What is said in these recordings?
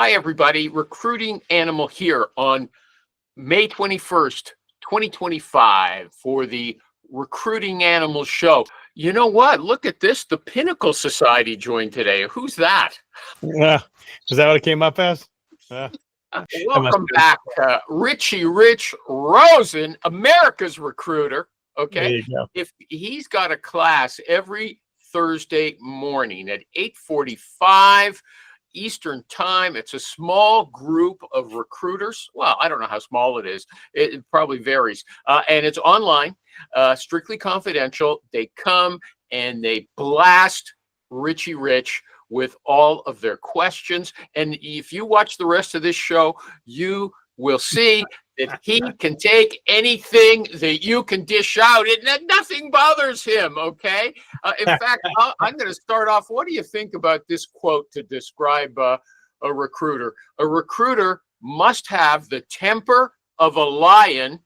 Hi, everybody. Recruiting Animal here on May 21st, 2025 for the Recruiting Animal Show. You know what? Look at this. The Pinnacle Society joined today. Who's that? Yeah. Is that what it came up as? Welcome back to Richie Rich Rosen, America's recruiter. Okay. There you go. If he's got a class every Thursday morning at 8:45 Eastern time. It's a small group of recruiters. Well, I don't know how small it is. It probably varies. And it's online, strictly confidential. They come and they blast Richie Rich with all of their questions. And if you watch the rest of this show, you will see that he can take anything that you can dish out and nothing bothers him, okay? In fact, I'm going to start off. What do you think about this quote to describe a recruiter? A recruiter must have the temper of a lion,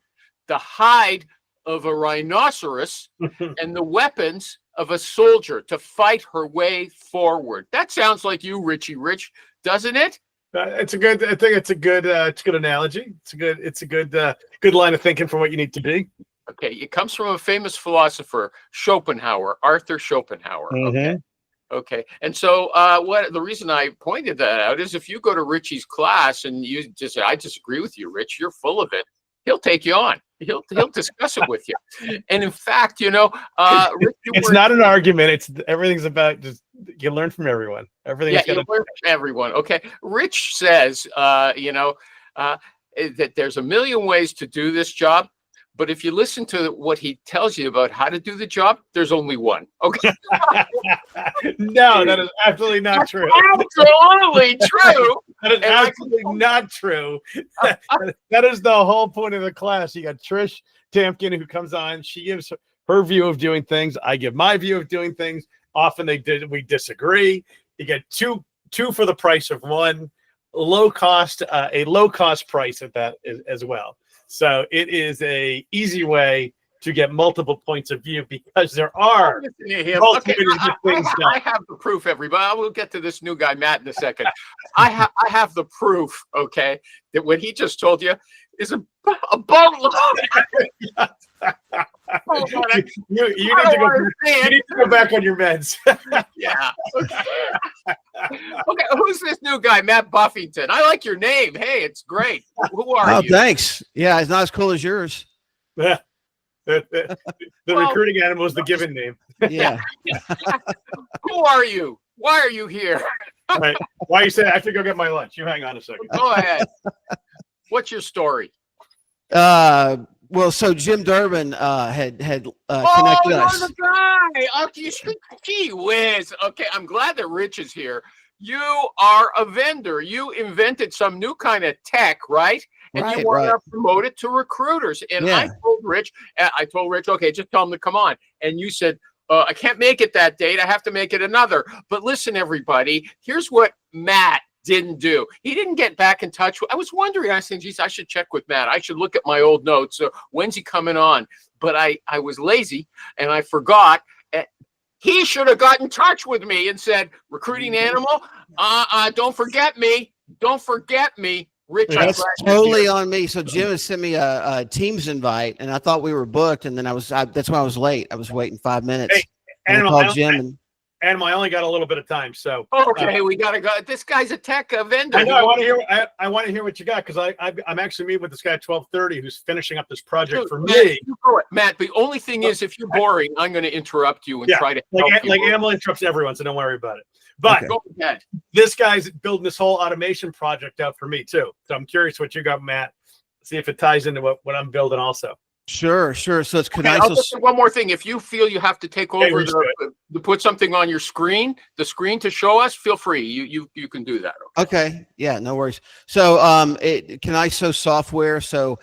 the hide of a rhinoceros, and the weapons of a soldier to fight her way forward. That sounds like you, Richie Rich, doesn't it? It's a good. I think it's a good analogy. It's a good line of thinking for what you need to be. Okay, it comes from a famous philosopher, Schopenhauer, Arthur Schopenhauer. Mm-hmm. Okay. And so what the reason I pointed that out is if you go to Richie's class and you just say, I disagree with you, Rich, you're full of it, he'll take you on. He'll discuss it with you. And in fact, Rich, it's not an argument. Everything's about just you learn from everyone. You learn from everyone. Okay. Rich says, that there's a million ways to do this job. But if you listen to what he tells you about how to do the job, there's only one. Okay. No, that is absolutely not true. Absolutely true. That is absolutely not true. That is the whole point of the class. You got Trish Tampkin who comes on. She gives her view of doing things. I give my view of doing things. Often we disagree. You get two for the price of one. A low cost price at that as well. So it is a easy way to get multiple points of view because there are okay, I have the proof, everybody. We'll get to this new guy, Matt, in a second. I have the proof, okay, that what he just told you is a boatload. You need to go back on your meds. Yeah. Okay, who's this new guy, Matt Buffington? I like your name. Hey, it's great. Who are you? Oh, thanks. Yeah, it's not as cool as yours. The recruiting animal is the given name. Yeah. Who are you? Why are you here? Right. Why you say I have to go get my lunch? You hang on a second. Go ahead. What's your story? Well, so Jim Durbin had connected us. Oh, the guy. Okay, gee whiz. Okay, I'm glad that Rich is here. You are a vendor. You invented some new kind of tech, right? And you want to promote it to recruiters. And I told Rich, okay, just tell him to come on. And you said, I can't make it that date. I have to make it another. But listen, everybody, here's what Matt didn't do. He didn't get back in touch. I was wondering, I said, geez, I should check with Matt. I should look at my old notes. So when's he coming on? But I was lazy and I forgot. He should have got in touch with me and said, recruiting animal, don't forget me. Don't forget me. Rich, that's totally on me. So Jim has sent me a Teams invite and I thought we were booked. And then that's why I was late. I was waiting 5 minutes. Hey, Animal, I called Jim and I only got a little bit of time, so okay, we gotta go. This guy's a tech vendor. I know. I want to hear what you got because I'm actually meeting with this guy at 12:30 who's finishing up this project for me. Matt, the only thing is, if you're boring, I'm going to interrupt you and try to help you. Like Animal interrupts everyone, so don't worry about it. But go ahead. This guy's building this whole automation project out for me too. So I'm curious what you got, Matt. See if it ties into what I'm building also. Sure. So it's KinISO. I'll just say one more thing. If you feel you have to take over to put something on your screen, the screen to show us, feel free. You can do that. Okay. Yeah, no worries. So KinISO software. So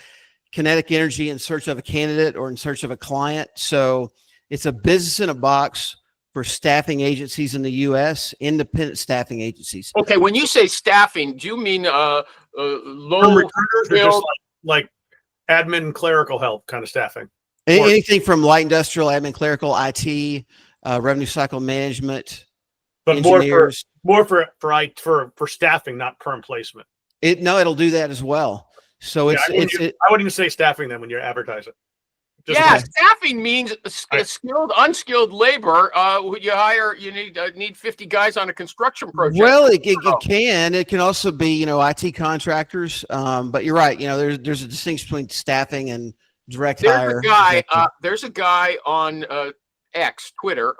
kinetic energy in search of a candidate or in search of a client. So it's a business in a box for staffing agencies in the U.S., independent staffing agencies. Okay. When you say staffing, do you mean low recruiters or just like admin, clerical help kind of staffing? Anything from light industrial, admin, clerical, IT, revenue cycle management, but engineers. More for staffing, not perm placement. It'll do that as well. So Yeah, I wouldn't even say staffing then when you're advertising. Staffing means skilled, unskilled labor. You need 50 guys on a construction project. Well, it can. It can also be, IT contractors. But you're right. There's a distinction between staffing and direct hire. There's a guy on X, Twitter,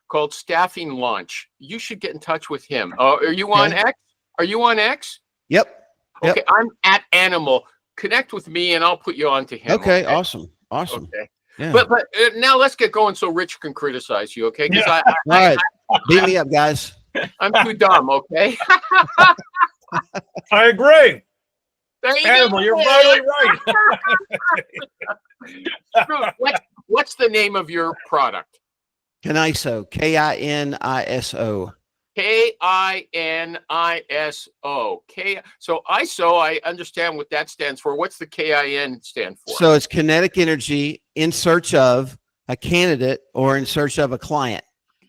called Staffing Launch. You should get in touch with him. Are you on X? Are you on X? Yep. Okay, I'm at Animal. Connect with me, and I'll put you on to him. Okay. Awesome. Okay. Yeah. But now let's get going so Rich can criticize you, okay? Because All right. Beat me up, guys. I'm too dumb, okay? I agree. Animal, you're really right. What's the name of your product? KinISO. KINISO. KINISO. So ISO, I understand what that stands for. What's the KIN stand for? So it's kinetic energy in search of a candidate or in search of a client.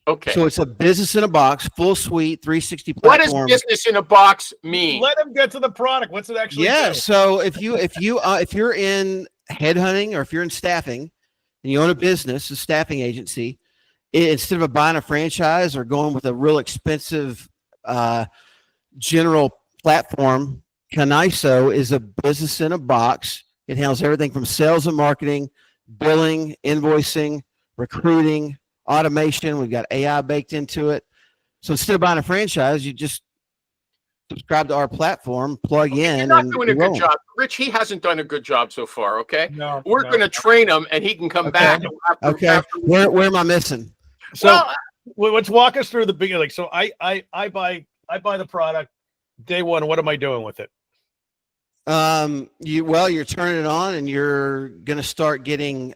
Okay. So it's a business in a box, full suite, 360 platform. What does business in a box mean? Let him get to the product. What's it actually? Yeah. do? So if you're in headhunting or if you're in staffing and you own a business, a staffing agency, instead of buying a franchise or going with a real expensive general platform, KinISO is a business in a box. It handles everything from sales and marketing, billing, invoicing, recruiting, automation. We've got AI baked into it. So instead of buying a franchise, you just subscribe to our platform, plug in. You're not doing a good job. Rich, he hasn't done a good job so far, okay? We're going to train him, and he can come back. Where am I missing? So let's walk us through the beginning. So I buy the product day one. What am I doing with it? You're turning it on and you're going to start getting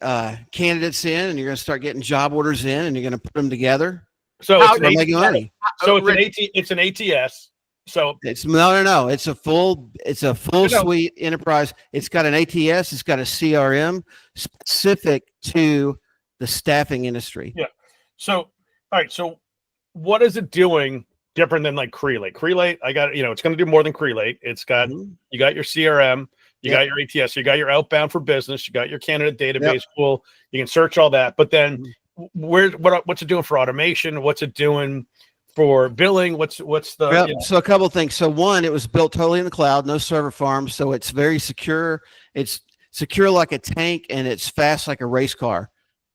candidates in, and you're going to start getting job orders in, and you're going to put them together. So making money. So it's an ATS. So it's no. It's a full suite enterprise. It's got an ATS. It's got a CRM specific to the staffing industry. Yeah. So, all right. So what is it doing different than like Crelate? Crelate, it's going to do more than Crelate. It's got, you got your CRM, you got your ATS, you got your outbound for business, you got your candidate database pool. You can search all that, but then what's it doing for automation? What's it doing for billing? What's the, So a couple of things. So one, it was built totally in the cloud, no server farms. So it's very secure. It's secure like a tank, and it's fast like a race car.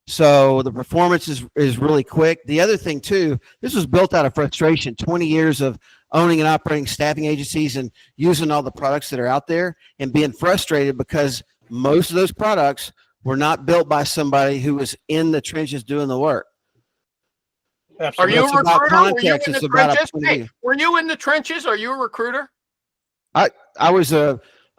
So the performance is really quick. The other thing too, this was built out of frustration, 20 years of owning and operating staffing agencies and using all the products that are out there and being frustrated because most of those products were not built by somebody who was in the trenches doing the work. Are Absolutely. you a recruiter? Were you in the trenches? Are you a recruiter? I was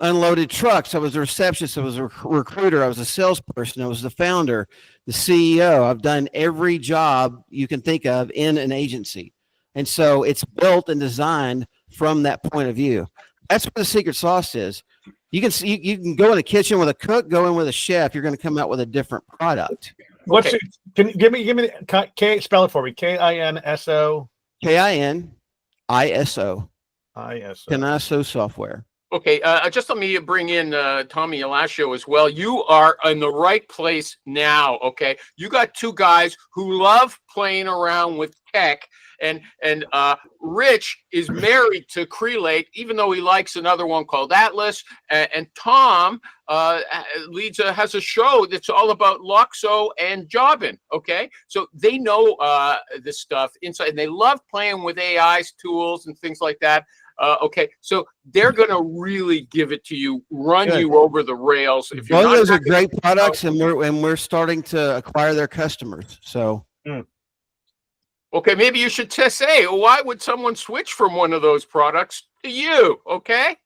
unloaded trucks. I was a receptionist. I was a recruiter. I was a salesperson. I was the founder, the CEO. I've done every job you can think of in an agency. And so it's built and designed from that point of view. That's what the secret sauce is. You can see, you can go in the kitchen with a cook, go in with a chef. You're going to come out with a different product. What's it? Can you give me the spell it for me? KINSO. KINISO. ISO. KinISO software. Okay, just let me bring in Tommy Elascio as well. You are in the right place now, okay? You got two guys who love playing around with tech, and Rich is married to Crelate, even though he likes another one called Atlas, and Tom has a show that's all about Luxo and Jobbing, okay? So they know this stuff inside, and they love playing with AI's tools and things like that. Okay, so they're going to really give it to you, run you over the rails. If you're those are great products, and we're starting to acquire their customers. So, okay, maybe you should say, why would someone switch from one of those products to you? Okay,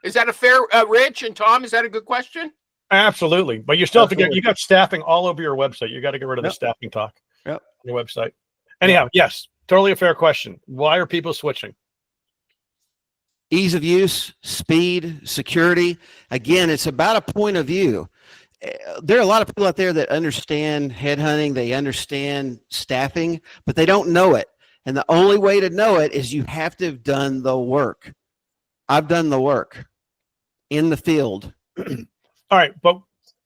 is that a fair, Rich and Tom? Is that a good question? Absolutely, but you still have to get. You got staffing all over your website. You got to get rid of the staffing talk. On your website. Anyhow, yes, totally a fair question. Why are people switching? Ease of use, speed, security. Again, it's about a point of view. There are a lot of people out there that understand headhunting, they understand staffing, but they don't know it. And the only way to know it is you have to have done the work. I've done the work in the field. All right, but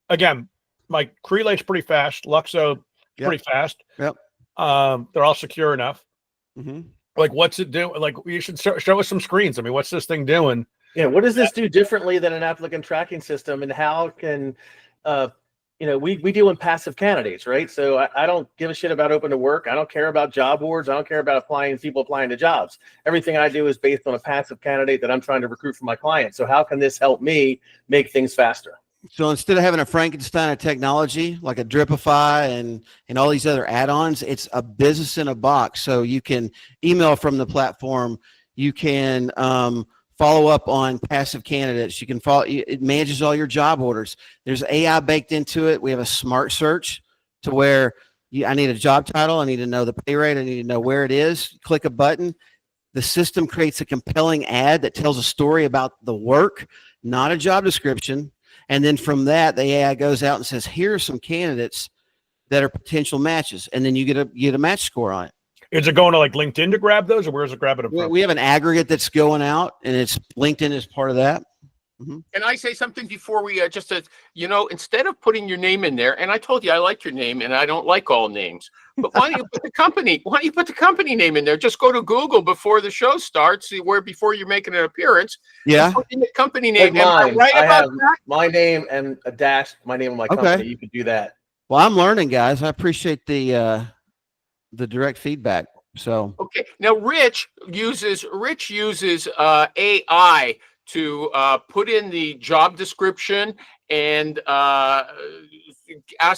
again, like Creelate's pretty fast, Luxo pretty fast. Yep. They're all secure enough. Mm-hmm. Like, what's it do? Like, you should show us some screens. I mean, what's this thing doing? Yeah, what does this do differently than an applicant tracking system, and how can, we deal in passive candidates, right? So I don't give a shit about open to work. I don't care about job boards. I don't care about people applying to jobs. Everything I do is based on a passive candidate that I'm trying to recruit for my client. So how can this help me make things faster? So instead of having a Frankenstein of technology like a Dripify and all these other add-ons, it's a business in a box. So you can email from the platform. You can follow up on passive candidates. You can follow. It manages all your job orders. There's AI baked into it. We have a smart search to where I need a job title. I need to know the pay rate. I need to know where it is. Click a button. The system creates a compelling ad that tells a story about the work, not a job description. And then from that, the AI goes out and says, here are some candidates that are potential matches. And then you get a match score on it. Is it going to like LinkedIn to grab those, or where's it grabbing it from? We have an aggregate that's going out, and it's LinkedIn is part of that. Mm-hmm. Can I say something before we instead of putting your name in there, and I told you I like your name and I don't like all names, but why don't you put the company name in there? Just go to Google before the show starts, before you're making an appearance. Yeah. Put in the company name. Like mine, I have my name and a dash, my name of my company. Okay. You could do that. Well, I'm learning, guys. I appreciate the direct feedback. So okay. Now Rich uses AI to put in the job description and ask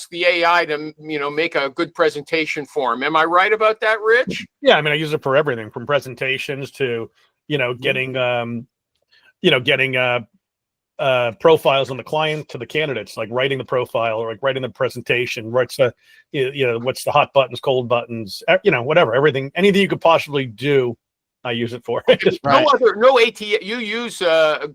the AI to make a good presentation for him. Am I right about that, Rich? Yeah, I mean, I use it for everything from presentations to getting profiles on the client to the candidates, like writing the profile or like writing the presentation. What's the what's the hot buttons, cold buttons, whatever, everything, anything you could possibly do. I use it for. No ATS. You use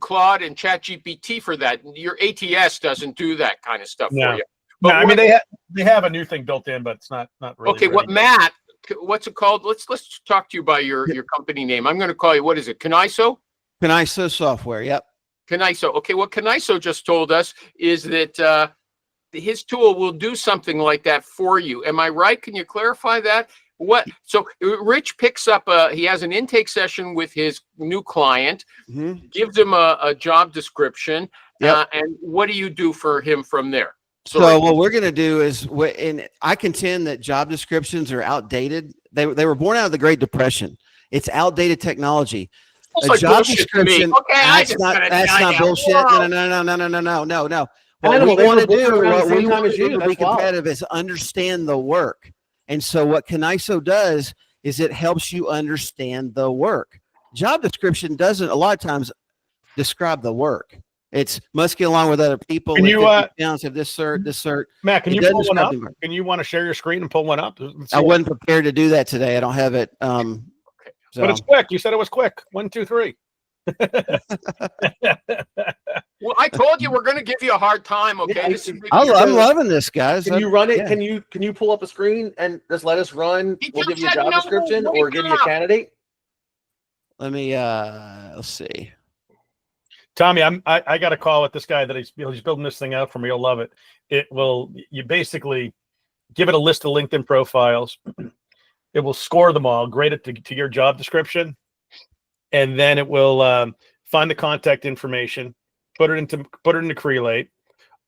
Claude and ChatGPT for that. Your ATS doesn't do that kind of stuff for you. But I mean, they have a new thing built in, but it's not really. Okay, Matt? What's it called? Let's talk to you by your company name. I'm going to call you. What is it? KinISO? KinISO software. Yep. KinISO. Okay, what KinISO just told us is that his tool will do something like that for you. Am I right? Can you clarify that? So Rich picks up he has an intake session with his new client, gives him a job description, and what do you do for him from there? So what we're going to do is, and I contend that job descriptions are outdated. They were born out of the Great Depression. It's outdated technology. A job description. Okay, that's not bullshit. No. What we want to do to be competitive is understand the work. And so what KinISO does is it helps you understand the work. Job description doesn't a lot of times describe the work. It's must get along with other people. Can you have this cert? Matt, can you pull one up? Can you want to share your screen and pull one up? I wasn't prepared to do that today. I don't have it. But it's quick. You said it was quick. 1, 2, 3. Well, I told you we're going to give you a hard time. Okay, I'm loving this, guys. Can you run it? Yeah. Can you pull up a screen and just let us run? We'll give you a job description or give you a candidate. Let me let's see. Tommy, I got a call with this guy that he's building this thing out for me. You'll love it. You basically give it a list of LinkedIn profiles. It will score them all, grade it to your job description, and then it will find the contact information, put it into Creelate,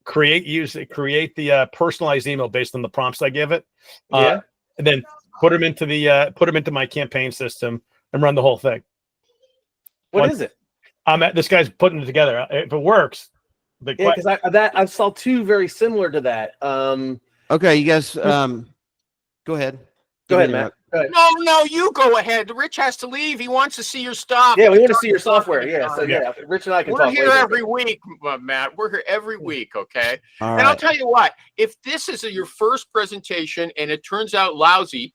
create the personalized email based on the prompts I give it, and then put them into my campaign system and run the whole thing. What is it? This guy's putting it together. If it works, because I saw two very similar to that. Okay, you guys, go ahead. Go ahead, Matt. Go ahead. No, you go ahead. Rich has to leave. He wants to see your stuff. Yeah, we want to see your software. Yeah, so Rich and I can talk. We're here every week, Matt. We're here every week, okay? All and I'll tell you what, if this is your first presentation and it turns out lousy,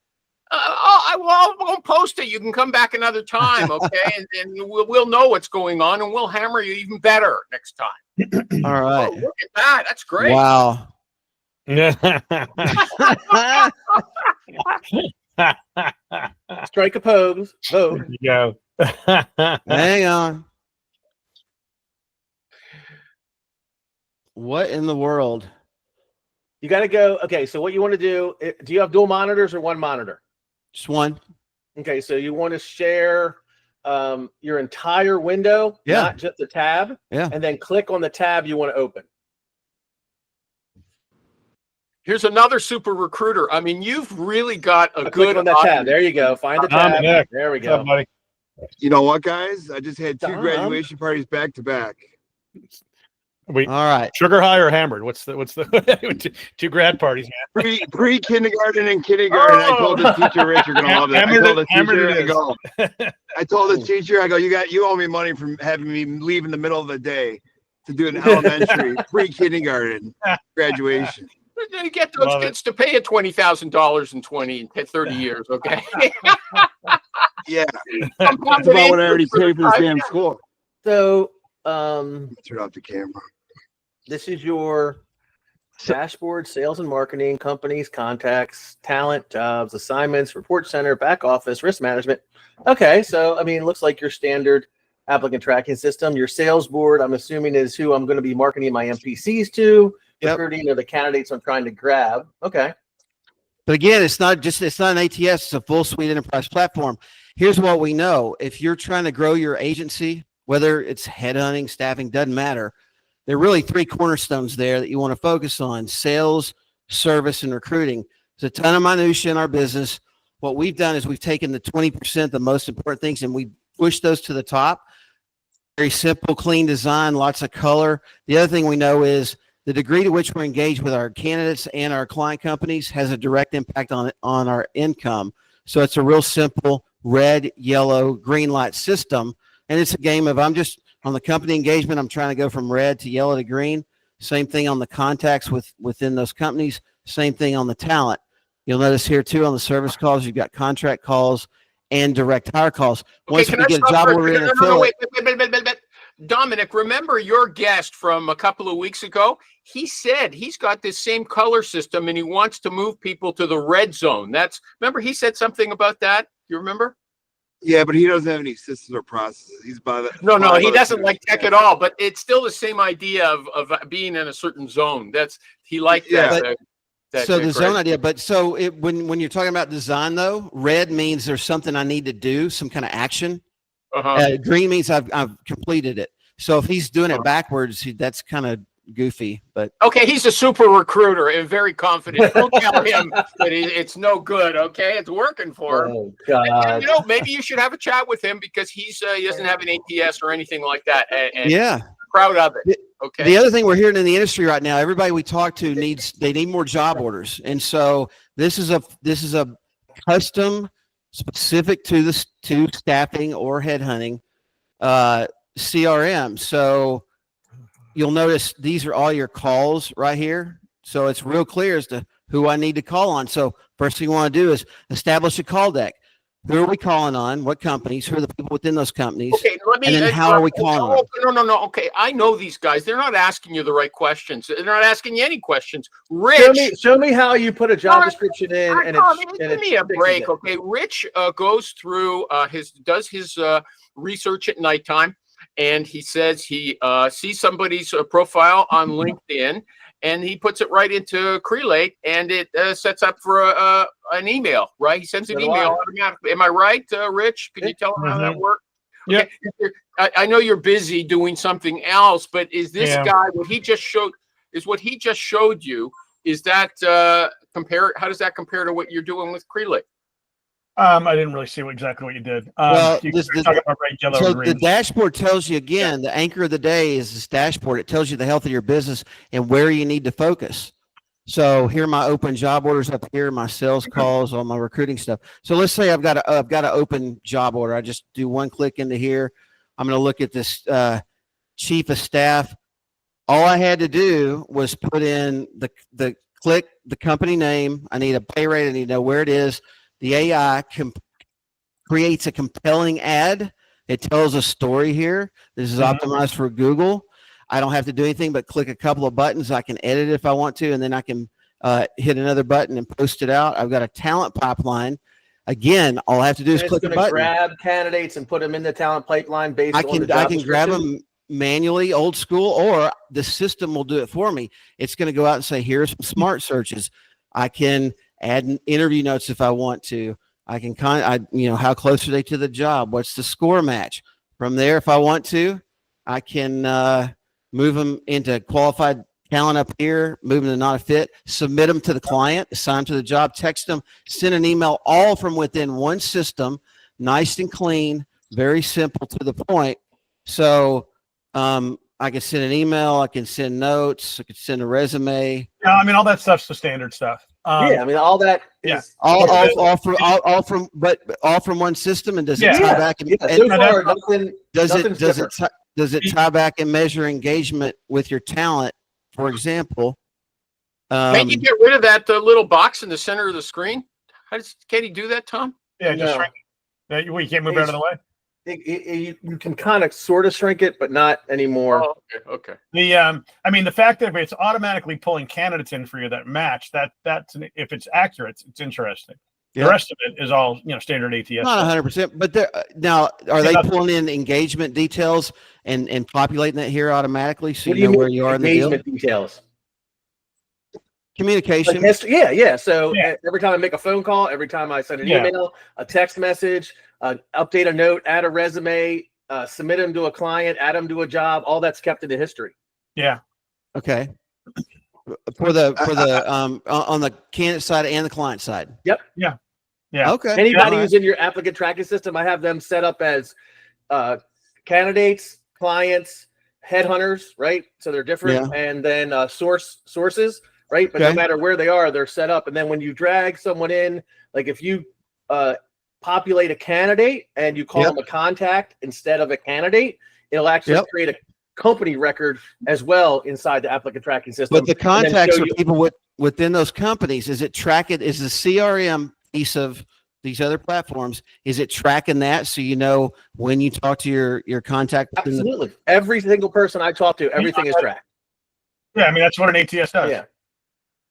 I won't post it. You can come back another time, okay? and we'll know what's going on, and we'll hammer you even better next time. All right. Oh, look at that. That's great. Wow. Strike a pose. Vote. There you go. Hang on. What in the world? You got to go. Okay, so what you want to do? Do you have dual monitors or one monitor? Just one. Okay, so you want to share your entire window, Yeah. not just the tab. Yeah. And then click on the tab you want to open. Here's another super recruiter. I mean, you've really got a Click good on that tab. audience. There you go. Find the tab. Dominic. There we What's up, go. buddy? You know what, guys? I just had two Dom. graduation parties back to back. We All right. sugar high or hammered? What's the two grad parties, man? Pre kindergarten and kindergarten. I told the teacher, Rich, you're gonna love it. I told the teacher, I told the teacher, you owe me money for having me leave in the middle of the day to do an elementary pre-kindergarten graduation. You get those Love kids to pay you $20,000 in 20, 30 years, okay? Yeah, that's about what I already paid for this damn school. So Turn off the camera. this is your dashboard, sales and marketing, companies, contacts, talent, jobs, assignments, report center, back office, risk management. Okay, so I mean, it looks like your standard applicant tracking system. Your sales board, I'm assuming, is who I'm going to be marketing my MPCs to. Yep. Recruiting are the candidates I'm trying to grab. Okay. But again, it's not an ATS, it's a full suite enterprise platform. Here's what we know. If you're trying to grow your agency, whether it's headhunting, staffing, doesn't matter. There are really three cornerstones there that you want to focus on: sales, service, and recruiting. There's a ton of minutia in our business. What we've done is we've taken the 20%, the most important things, and we pushed those to the top. Very simple, clean design, lots of color. The other thing we know is the degree to which we're engaged with our candidates and our client companies has a direct impact on our income. So it's a real simple red, yellow, green light system. And it's a game of, I'm just on the company engagement, I'm trying to go from red to yellow to green. Same thing on the contacts within those companies. Same thing on the talent. You'll notice here too on the service calls, you've got contract calls and direct hire calls. Once we get a job order in and fill it. Wait. Dominic, remember your guest from a couple of weeks ago? He said he's got this same color system and he wants to move people to the red zone. Remember he said something about that? You remember? Yeah, but he doesn't have any systems or processes. He's by the No, he doesn't like tech at all, but it's still the same idea of being in a certain zone. He liked that. So the zone idea, but so when you're talking about design though, red means there's something I need to do, some kind of action. Green means I've completed it. So if he's doing it backwards, that's kind of goofy. But okay, he's a super recruiter and very confident. Don't tell him that it's no good. Okay, it's working for him. Oh God! And, maybe you should have a chat with him because he doesn't have an ATS or anything like that. And yeah, proud of it. Okay. The other thing we're hearing in the industry right now, everybody we talk to need more job orders, and so this is a custom specific to staffing or headhunting CRM. So you'll notice these are all your calls right here. So it's real clear as to who I need to call on. So first thing you want to do is establish a call deck. Who are we calling on? What companies? Who are the people within those companies? Okay, and then how are we calling them? No. Okay, I know these guys. They're not asking you the right questions. They're not asking you any questions. Rich, show me how you put a job description in. Give me a break, okay? Rich goes through does his research at nighttime, and he says he sees somebody's profile on LinkedIn, and he puts it right into Crelate, and it sets up for an email, right? He sends an email automatically. Am I right, Rich? Can you tell him how that works? Okay. Yep. I know you're busy doing something else, but is this guy what he just showed you? Is that how does that compare to what you're doing with Crelate? I didn't really see exactly what you did. Well, you talking about red, yellow, so green. the dashboard tells you again, the anchor of the day is this dashboard. It tells you the health of your business and where you need to focus. So here are my open job orders up here, my sales calls, all my recruiting stuff. So let's say I've got an open job order. I just do one click into here. I'm going to look at this chief of staff. All I had to do was put in the company name. I need a pay rate. I need to know where it is. The AI creates a compelling ad. It tells a story here. This is optimized for Google. I don't have to do anything but click a couple of buttons. I can edit it if I want to, and then I can hit another button and post it out. I've got a talent pipeline. Again, all I have to do is It's click a going to button. grab candidates and put them in the talent pipeline based I on can the job grab description. them manually, old school, or the system will do it for me. It's going to go out and say, here's some smart searches. I can add interview notes if I want to. I can how close are they to the job? What's the score match? From there, if I want to, I can move them into qualified talent up here, move them to not a fit, submit them to the client, assign them to the job, text them, send an email, all from within one system, nice and clean, very simple to the point. So I can send an email, I can send notes, I can send a resume. Yeah, I mean, all that stuff's the standard stuff. Yeah, I mean, all that is all from one system. And does it tie back? And, so far, does it tie back and measure engagement with your talent? For example, can you get rid of that little box in the center of the screen? Can he do that, Tom? Yeah, just shrink it. You can't move it out of the way. You can kind of sort of shrink it, but not anymore. Oh, okay. I mean, the fact that it's automatically pulling candidates in for you that match, that's if it's accurate, it's interesting. The rest of it is all standard ATS. Not 100%, but now are they pulling in engagement details and populating that here automatically so you know where you are in the deal? Engagement details. Communication. Like So every time I make a phone call, every time I send an email, a text message, update a note, add a resume, submit them to a client, add them to a job, all that's kept in the history. Yeah. Okay. For the on the candidate side and the client side. Yep. Yeah. Okay. Anybody who's in your applicant tracking system, I have them set up as candidates, clients, headhunters, right? So they're different, and then sources, right? But no matter where they are, they're set up. And then when you drag someone in, like if you populate a candidate and you call them a contact instead of a candidate, it'll actually create a company record as well inside the applicant tracking system. But the contacts are people within those companies. Is it tracking? Is the CRM piece of these other platforms, is it tracking that so you know when you talk to your contact? Absolutely. Every single person I talk to, everything is tracked. Yeah, I mean, that's what an ATS does. Yeah.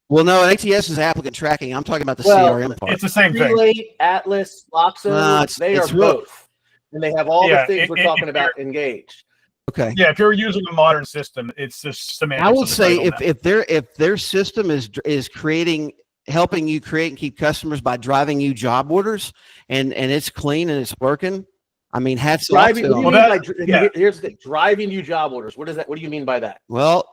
Well, no, an ATS is applicant tracking. I'm talking about the CRM part. It's the same thing. Relate, Atlas, Loxo, they are both. And they have all the things we're talking about engaged. Okay. Yeah, if you're using a modern system, it's just semantics. I would say if their system is helping you create and keep customers by driving you job orders and it's clean and it's working, I mean, hats off to them. Here's the thing, driving you job orders. What is that? What do you mean by that? Well,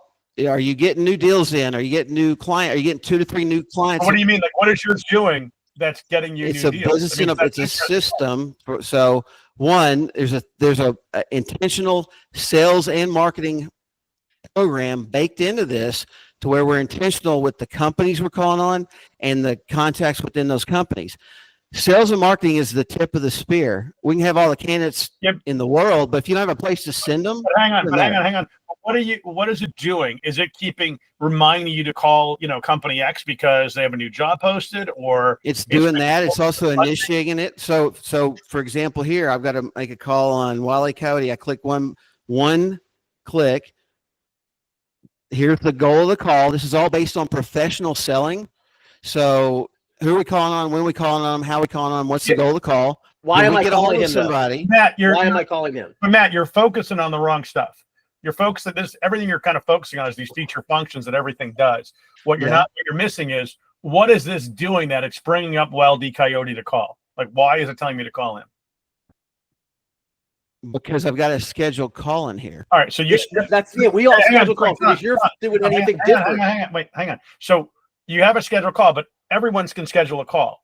are you getting new deals in? Are you getting new client? Are you getting 2 to 3 new clients? What do you mean? Like, what is yours doing that's getting you new deals? It's a system. So one, there's a intentional sales and marketing program baked into this to where we're intentional with the companies we're calling on and the contacts within those companies. Sales and marketing is the tip of the spear. We can have all the candidates in the world, but if you don't have a place to send them, hang on. What is it doing? Is it reminding you to call, company X because they have a new job posted, or it's doing that? It's also initiating it. So for example, here I've got to make a call on Wile E. Coyote. I click one click. Here's the goal of the call. This is all based on professional selling. So who are we calling on? When are we calling on them? How are we calling on them? What's the goal of the call? Why am I calling him? Somebody? Matt, why am I calling him? Matt, you're focusing on the wrong stuff. You're focusing everything you're kind of focusing on is these feature functions that everything does. What you're missing is, what is this doing that it's bringing up Wile E. Coyote to call? Like, why is it telling me to call him? Because I've got a scheduled call in here. All right, so we all schedule calls because you're doing anything different. Hang on. So you have a scheduled call, but everyone can schedule a call.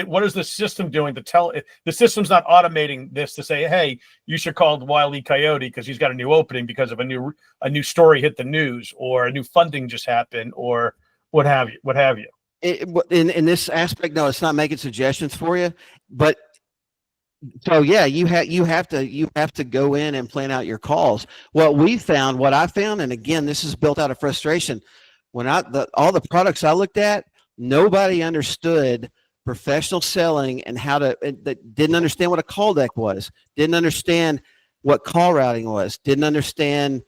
What is the system doing to tell it? The system's not automating this to say, hey, you should call Wile E. Coyote because he's got a new opening because of a new story hit the news, or a new funding just happened, or what have you. In this aspect, no, it's not making suggestions for you, but so yeah, you have to go in and plan out your calls. What I found, and again, this is built out of frustration. When all the products I looked at, nobody understood professional selling and that didn't understand what a call deck was, didn't understand what call routing was, didn't understand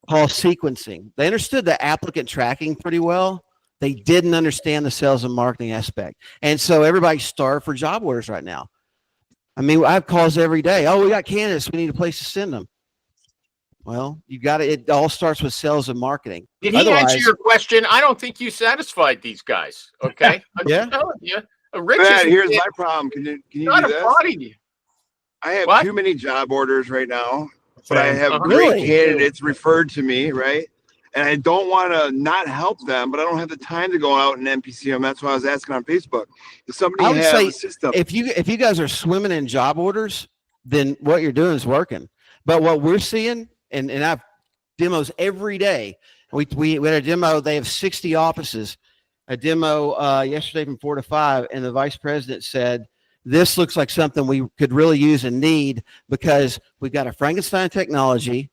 call sequencing. They understood the applicant tracking pretty well, They didn't understand the sales and marketing aspect. And so everybody's starved for job orders right now. I mean, I have calls every day. Oh, we got candidates. We need a place to send them. Well, you got it. It all starts with sales and marketing. Did he answer your question? I don't think you satisfied these guys. Okay. I'm just telling you. Rich Matt, here's my problem. Can you not do this? body. I have What? too many job orders right now, but I Same. have Really? great candidates referred to me, right? And I don't want to not help them, but I don't have the time to go out and NPC them. That's why I was asking on Facebook. Does somebody I would have say a system? if you guys are swimming in job orders, then what you're doing is working. But what we're seeing, and I have demos every day. We had a demo. They have 60 offices. A demo yesterday from 4 to 5, and the vice president said, "This looks like something we could really use and need because we've got a Frankenstein technology.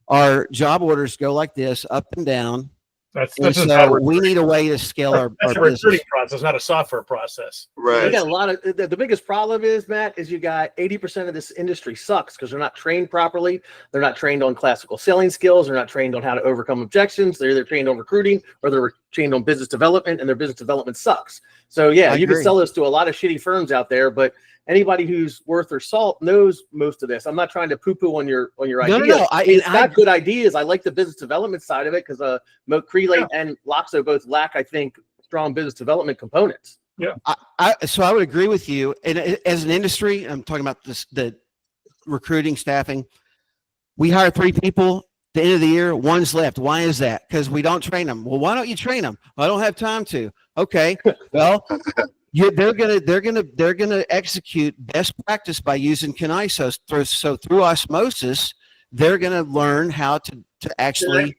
Our job orders go like this, up and down, That's and just how so we need a way to scale our that's a business." recruiting process, not a software process. You Right. got a lot of the biggest problem is, Matt, is you got 80% of this industry sucks because they're not trained properly. They're not trained on classical selling skills. They're not trained on how to overcome objections. They're either trained on recruiting or they're trained on business development, and their business development sucks. So yeah, I you can agree. sell this to a lot of shitty firms out there, but anybody who's worth their salt knows most of this. I'm not trying to poo-poo on your ideas. No. It's got good ideas. I like the business development side of it because Crelate and Loxo both lack, I think, strong business development components. So I would agree with you. And as an industry, I'm talking about the recruiting, staffing. We hire 3 people. At the end of the year, 1's left. Why is that? Because we don't train them. Well, why don't you train them? I don't have time to. Okay. Well, they're gonna execute best practice by using KinISO. So through osmosis, they're gonna learn how to actually.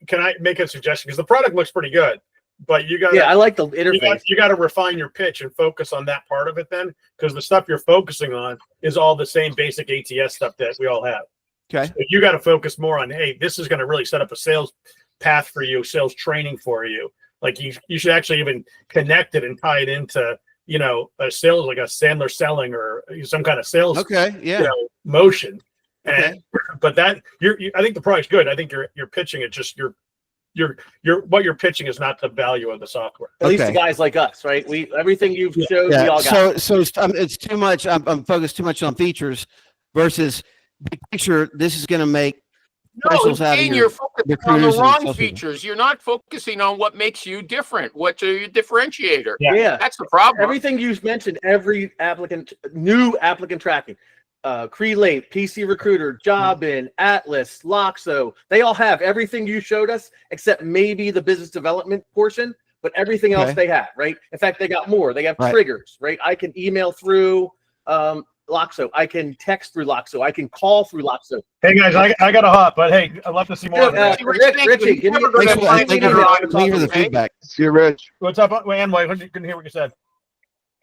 Can I make a suggestion? Because the product looks pretty good, but you got I like the interface. you got to refine your pitch and focus on that part of it then, because the stuff you're focusing on is all the same basic ATS stuff that we all have. Okay. So you got to focus more on, hey, this is going to really set up a sales path for you, sales training for you. Like you should actually even connect it and tie it into, a sales, like a Sandler selling or some kind of sales Okay. Yeah. motion. Okay. And but that I think the product's good. I think you're pitching it, just what you're pitching is not the value of the software. At least Okay. the guys like us, right? Everything you've showed, we all got. So it's too much. I'm focused too much on features versus big picture. This is going to make No, professionals out of Dean, your you're focusing on the recruiters and wrong salespeople. features. You're not focusing on what makes you different. What's your differentiator? Yeah. That's the problem. Everything you've mentioned, every applicant, new applicant tracking, Crelate, PC Recruiter, Jobin, Atlas, Loxo, they all have everything you showed us except maybe the business development portion, but everything else Okay. they have, right? In fact, they got more. They have Right. triggers, right? I can email through Loxo. I can text through Loxo. I can call through Loxo. Hey guys, I got to hop, but hey, I'd love to see more. of Yeah, that. Richie, give me Never Thanks gonna for, find thank me you another for, thank you for the okay? feedback. See you, Rich. What's up, Ann? I couldn't hear what you said.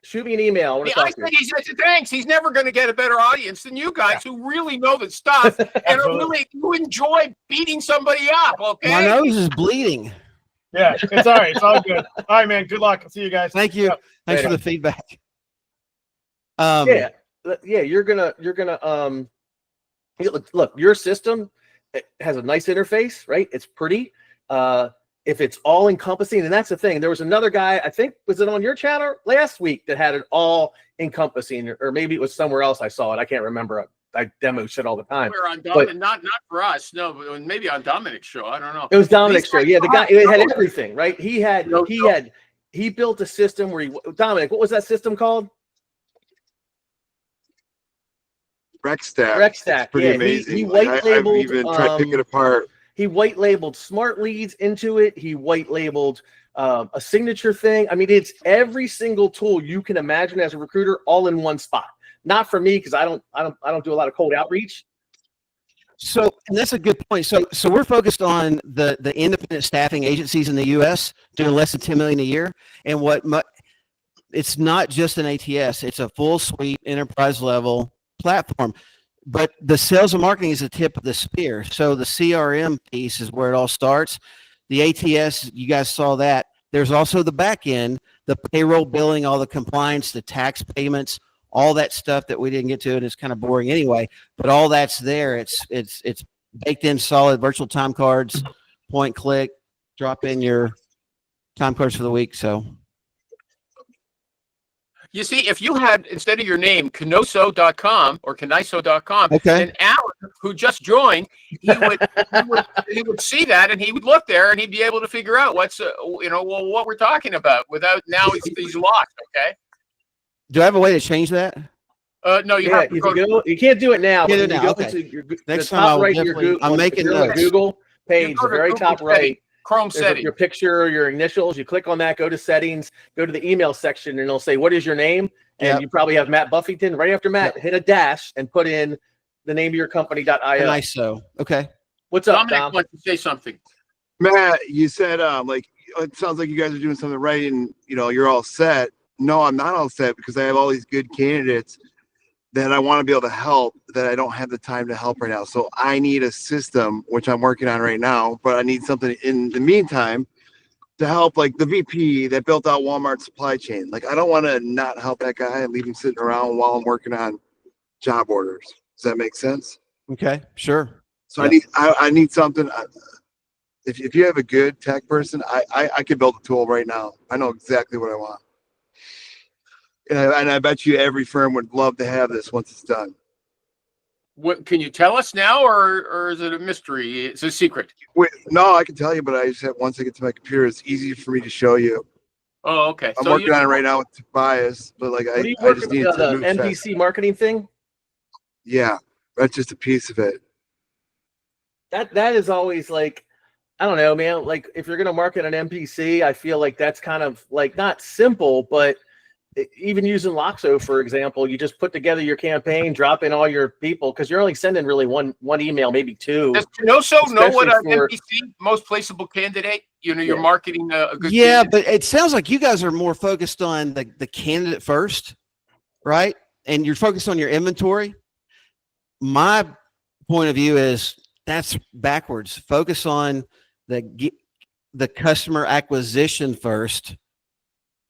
shoot me an email. I want to I talk to said you. he said thanks. He's never going to get a better audience than you guys who really know the stuff and are Absolutely. you enjoy beating somebody up. Okay. My nose is bleeding. Yeah, it's all right. It's all good. All right, man. Good luck. See you guys. Thank you. Yeah. Thanks for Later. the feedback. Yeah, you're gonna look, your system has a nice interface, right? It's pretty. If it's all encompassing, and that's the thing. There was another guy, I think, was it on your channel last week, that had it all encompassing, or maybe it was somewhere else I saw it. I can't remember. I demo shit all the time. We're on Dominic, not for us. No, but maybe on Dominic's show. I don't know. It was Dominic's show. Yeah, the guy, it had No. everything, right? No. He built a system where Dominic, what was that system called? RecStack. RecStack, It's pretty yeah, amazing. he Like, white I've labeled, even tried to pick it apart. He white labeled smart leads into it. He white labeled a signature thing. I mean, it's every single tool you can imagine as a recruiter, all in one spot. Not for me, because I don't do a lot of cold outreach. So, and that's a good point. So we're focused on the independent staffing agencies in the U.S. doing less than $10 million a year, and it's not just an ATS; it's a full suite, enterprise level platform. But the sales and marketing is the tip of the spear. So the CRM piece is where it all starts. The ATS, you guys saw that. There's also the back end, the payroll billing, all the compliance, the tax payments, all that stuff that we didn't get to, and it's kind of boring anyway. But all that's there. It's baked in, solid virtual time cards, point click, drop in your time cards for the week. So You see, if you had, instead of your name, KinISO.com or KinISO.com, okay, then Alan, who just joined, he would see that and he would look there and he'd be able to figure out what's, what we're talking about without now he's lost. Okay. do I have a way to change that? No, you Yeah, have to if go. you go, you can't do it now. Can't But do when it you now, go okay. into your, Next the time I top will right of your definitely- Google, I'm if making you're on notes. Google page, go the to very Google top right, Chrome there's settings. your picture, your initials. You click on that, go to settings, go to the email section, and it'll say, what is your name? And Yep. you probably have Matt Buffington. Right after Matt, hit a dash and put in the name of your company.io. KinISO. Okay. What's up, Dominic Dom? wants to say something. Matt, you said like it sounds like you guys are doing something right and you're all set. No, I'm not all set because I have all these good candidates that I want to be able to help that I don't have the time to help right now. So I need a system, which I'm working on right now, but I need something in the meantime to help like the VP that built out Walmart supply chain. Like I don't want to not help that guy and leave him sitting around while I'm working on job orders. Does that make sense? Okay. Sure. So Yep. I need something. If you have a good tech person, I could build a tool right now. I know exactly what I want. And I bet you every firm would love to have this once it's done. What can you tell us now, or is it a mystery? It's a secret. Wait, no, I can tell you, but I just have once I get to my computer, it's easy for me to show you. Oh, okay. I'm working on it right now with Tobias, but like What are you I just working need with, to the move fast. NPC marketing thing? Yeah, that's just a piece of it. That is always like, I don't know, man. Like if you're gonna market an NPC, I feel like that's kind of like not simple, but even using Loxo, for example, you just put together your campaign, drop in all your people, because you're only sending really one email, maybe two. Does KinISO know what an Especially for- NPC, most placeable candidate? You're Yeah. marketing a good Yeah, candidate. but it sounds like you guys are more focused on the candidate first, right? And you're focused on your inventory. My point of view is that's backwards. Focus on the customer acquisition first,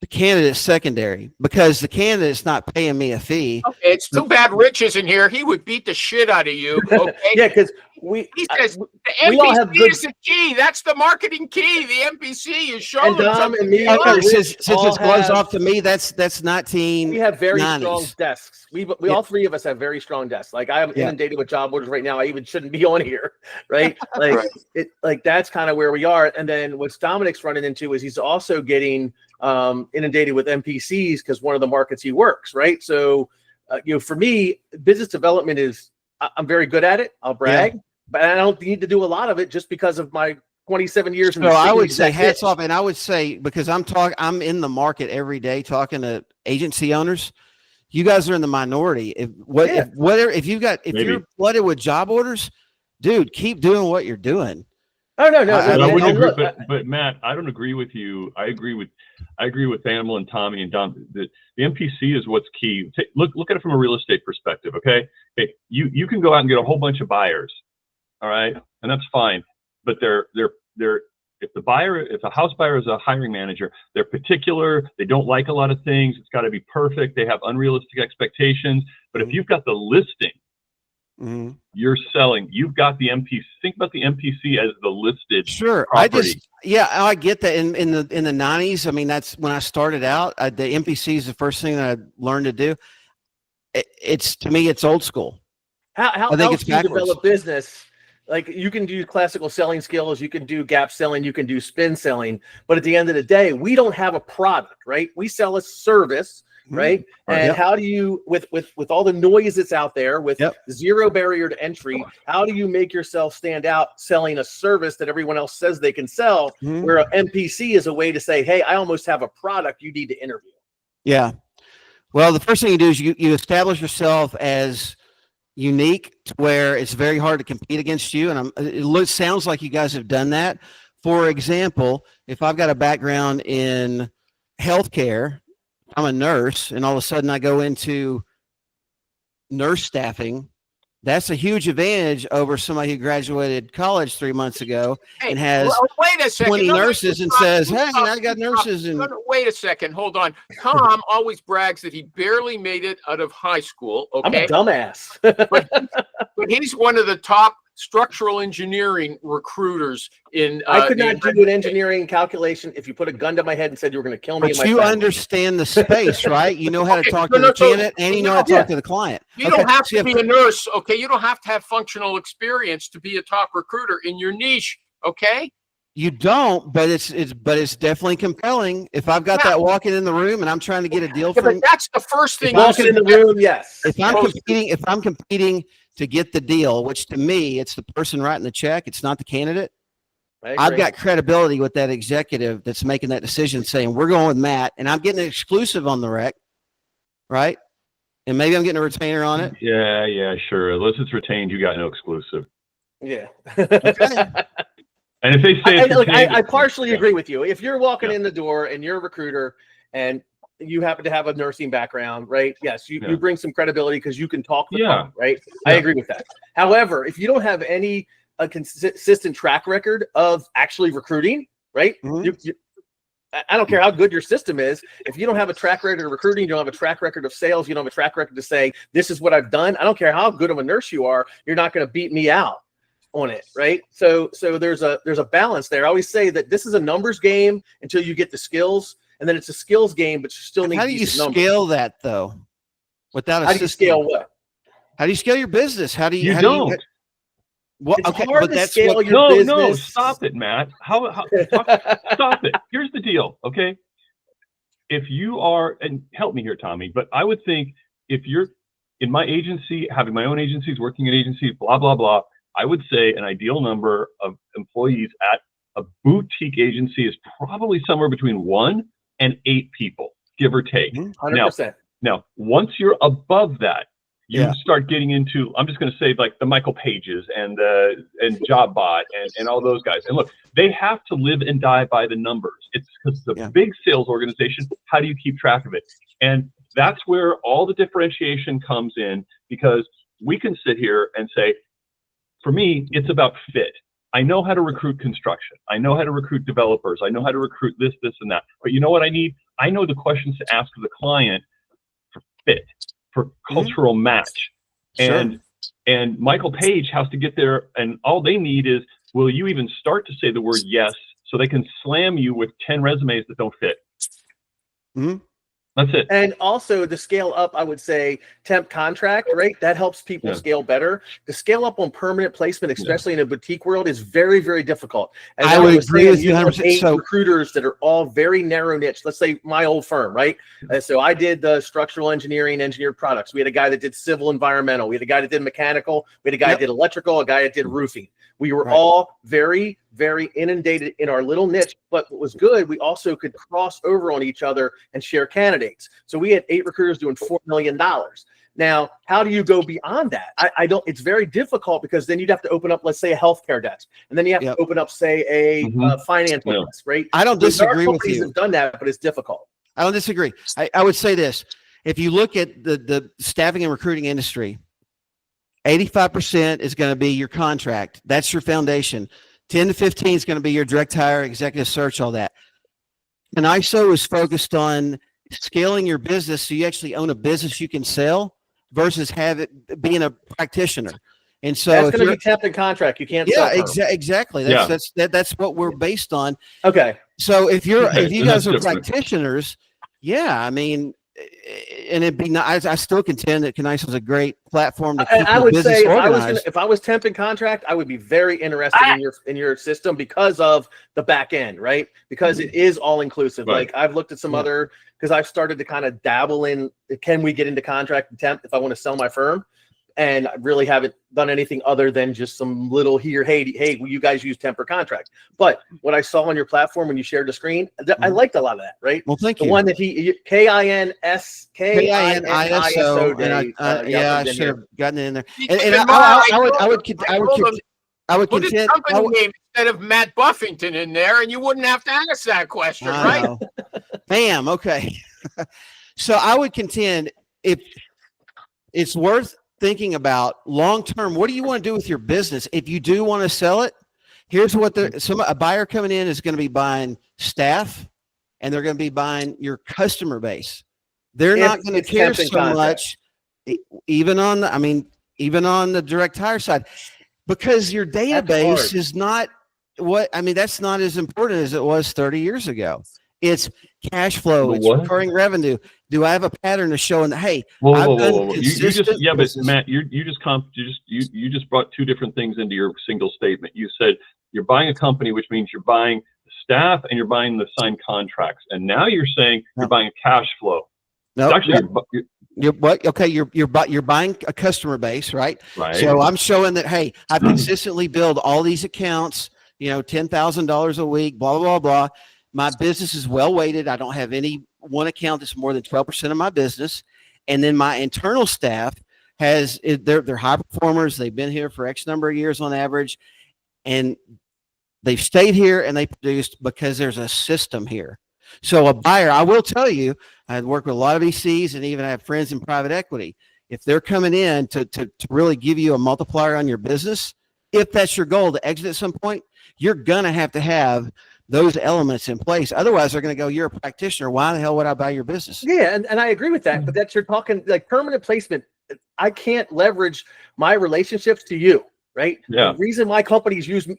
the candidate secondary, because the candidate's not paying me a fee. Okay, it's too bad Rich isn't here. He would beat the shit out of you. Okay. Yeah, because He says the we all have NPC good- is the key. That's the marketing key. The NPC is showing And them Dom something. and me- they Okay, like. since all it's closed have- off to me, that's 19. we have very 90s. strong desks. We Yeah. all three of us have very strong desks. Like I am Yeah. inundated with job orders right now. I even shouldn't be on here, right? Like Right. like that's kind of where we are. And then what Dominic's running into is he's also getting inundated with NPCs because one of the markets he works, right? So for me, business development is I'm very good at it. I'll brag, but I don't need to do a lot of it just because of my 27 years. So I would say hats off, and I would say because I'm in the market every day talking to agency owners. You guys are in the minority. If Maybe. you're flooded with job orders, dude, keep doing what you're doing. Oh no. I But I mean, wouldn't look, agree, but Matt, I don't agree with you. I agree with Animal and Tommy and Dom. The MPC is what's key. Look at it from a real estate perspective. Okay, you can go out and get a whole bunch of buyers, all right, and that's fine. But they're if the house buyer is a hiring manager, they're particular. They don't like a lot of things. It's got to be perfect. They have unrealistic expectations. But if you've got the listing, Mhm. you're selling. You've got the MPC. Think about the MPC as the listed. Sure. property. I get that in the 90s. I mean, that's when I started out. The MPC is the first thing that I learned to do. To me, it's old school. How I think else it's do you backwards. develop business? Like you can do classical selling skills, you can do gap selling, you can do spin selling, but at the end of the day, we don't have a product, right? We sell a service, right? And Yep. how do you, with all the noise that's out there, with Yep. zero barrier to entry, how do you make yourself stand out selling a service that everyone else says they can sell? Mhm. Where an NPC is a way to say, hey, I almost have a product you need to interview. Yeah. Well, the first thing you do is you establish yourself as unique to where it's very hard to compete against you. And it sounds like you guys have done that. For example, if I've got a background in healthcare, I'm a nurse, and all of a sudden I go into nurse staffing. That's a huge advantage over somebody who graduated college 3 months ago and has well, wait a second. 20 No, nurses and stop, says, stop, hey, I got stop. nurses. And No, wait a second. Hold on. Tom always brags that he barely made it out of high school. I'm Okay. a dumbass. But he's one of the top structural engineering recruiters in. I could not do an engineering calculation if you put a gun to my head and said you were going to kill me. But and my you family. understand the space, right? You know how to Okay, talk no, to no, the so candidate and you know how to talk to the client. You Okay, don't have so to be a nurse, okay? You don't have to have functional experience to be a top recruiter in your niche, okay? You don't, but it's definitely compelling. If I've got that walking in the room and I'm trying to get a deal Yeah, from, but that's the first thing. Walking in the room, yes. if I'm competing to get the deal, which to me, it's the person writing the check, it's not the candidate. I've got credibility with that executive that's making that decision, saying we're going with Matt, and I'm getting an exclusive on the rec, right? And maybe I'm getting a retainer on it. Yeah, sure. Unless it's retained, you got no exclusive. Yeah. And if they say I partially agree with you. If you're walking in the door and you're a recruiter and you happen to have a nursing background, right? Yes, you bring some credibility because you can talk the talk, right? I agree with that. However, if you don't have any consistent track record of actually recruiting, right? I don't care how good your system is. If you don't have a track record of recruiting, you don't have a track record of sales, you don't have a track record to say, this is what I've done. I don't care how good of a nurse you are. You're not going to beat me out on it, right? So there's a balance there. I always say that this is a numbers game until you get the skills, and then it's a skills game, but you still need. How do you scale that though? Without a system? How do you scale what? How do you scale your business? How do you? You don't. Well, it's okay, hard but to that's scale what. your business. No, stop it, Matt. Stop it. Here's the deal, okay? If you are, and help me here, Tommy, but I would think if you're in my agency, having my own agencies, working in agencies, blah, blah, blah, I would say an ideal number of employees at a boutique agency is probably somewhere between 1 and 8 people, give or take. 100%. Now, once you're above that, you start getting into, I'm just going to say like the Michael Pages and JobBot and all those guys. And look, they have to live and die by the numbers. It's because it's a big sales organization. How do you keep track of it? And that's where all the differentiation comes in, because we can sit here and say, for me, it's about fit. I know how to recruit construction. I know how to recruit developers. I know how to recruit this, and that. But you know what I need? I know the questions to ask of the client for fit, for cultural match. And Michael Page has to get there, and all they need is, will you even start to say the word yes, so they can slam you with 10 resumes that don't fit. That's it. And also the scale up, I would say temp contract, right? That helps people scale better. The scale up on permanent placement, especially in a boutique world, is very, very difficult. And I would agree with you 100%. 8 recruiters that are all very narrow niche. Let's say my old firm, right? So I did the structural engineering, engineered products. We had a guy that did civil environmental. We had a guy that did mechanical. We had a guy that did electrical, a guy that did roofing. We were all very, very inundated in our little niche, but what was good, we also could cross over on each other and share candidates. So we had 8 recruiters doing $4 million. Now, how do you go beyond that? I don't, it's very difficult, because then you'd have to open up, let's say, a healthcare desk, and then you have to open up, say, a finance desk, right? I don't disagree with you. Have done that, but it's difficult. I don't disagree. I would say this. If you look at the staffing and recruiting industry, 85% is going to be your contract. That's your foundation. 10 to 15 is going to be your direct hire, executive search, all that. And KinISO is focused on scaling your business so you actually own a business you can sell versus have it being a practitioner. And so that's going to be temp and contract. You can't. Yeah, exactly. That's what we're based on. Okay. So if you guys are practitioners, I mean, and it'd be nice. I still contend that KinISO is a great platform to keep I would business say organized. if I was temp and contract, I would be very interested in your system because of the back end, right? Because it is all inclusive. Right. Like I've looked at some other, because I've started to kind of dabble in, can we get into contract and temp if I want to sell my firm? And I really haven't done anything other than just some little here, hey, will you guys use temp or contract? But what I saw on your platform when you shared the screen, I liked a lot of that, right? Well, thank you. The one that KinISO. I should have gotten it in there. And I would put his company name instead of Matt Buffington in there, and you wouldn't have to ask that question, right? Bam. Okay. So I would contend, if it's worth thinking about long term, what do you want to do with your business? If you do want to sell it, here's what a buyer coming in is going to be buying staff, and they're going to be buying your customer base. They're not going to care so much, even on the direct hire side. Because your hard. database is not that's not as important as it was 30 years ago. It's cash flow, The it's what? recurring revenue. Do I have a pattern of showing that, hey, Whoa, I've whoa, done whoa, whoa. You just consistent but business. Matt, you just brought two different things into your single statement. You said you're buying a company, which means you're buying the staff and you're buying the signed contracts. And now you're saying you're buying a cash flow. No, It's actually you're what? Okay, you're buying a customer base, right? right. So I'm showing that, hey, I've consistently billed all these accounts, $10,000 a week, blah, blah, blah, blah. My business is well weighted. I don't have any one account that's more than 12% of my business. And then my internal staff they're high performers. They've been here for X number of years on average. And they've stayed here and they produced because there's a system here. So a buyer, I will tell you, I work with a lot of VCs and even I have friends in private equity. If they're coming in to really give you a multiplier on your business, if that's your goal to exit at some point, you're going to have those elements in place. Otherwise, they're going to go, you're a practitioner. Why the hell would I buy your business? Yeah, and I agree with that. But that's you're talking like permanent placement. I can't leverage my relationships to you, right? Yeah. The reason my companies use me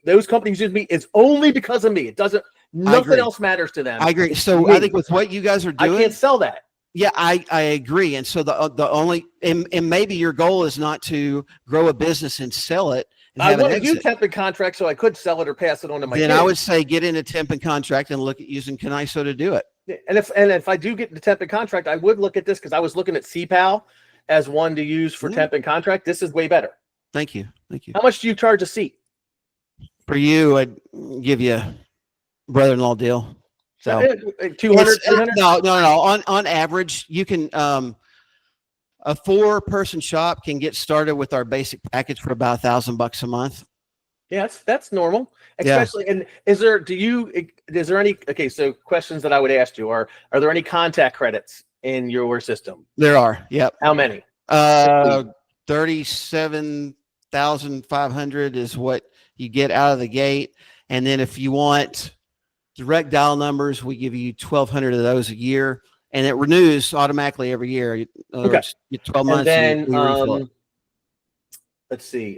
is only because of me. It doesn't. Nothing else matters to them. I agree. So I think with what you guys are doing, I can't sell that. Yeah, I agree. And so the only and maybe your goal is not to grow a business and sell it. And I have want an to do exit. temp and contract so I could sell it or pass it on to my Then kids. I would say get in a temp and contract and look at using KinISO to do it. And if I do get the temp and contract, I would look at this because I was looking at CPAL as one to use for temp and contract. This is way better. Thank you. How much do you charge a seat? For you, I'd give you a brother-in-law deal. So 200, 300? No. On average, you can a 4-person shop can get started with our basic package for about $1,000 a month. Yeah, that's normal. Especially, and is there any, okay, so questions that I would ask you are there any contact credits in your system? There are. Yep. How many? 37,500 is what you get out of the gate. And then if you want direct dial numbers, we give you 1,200 of those a year, and it renews automatically every year. Okay. 12 months. And then, let's see.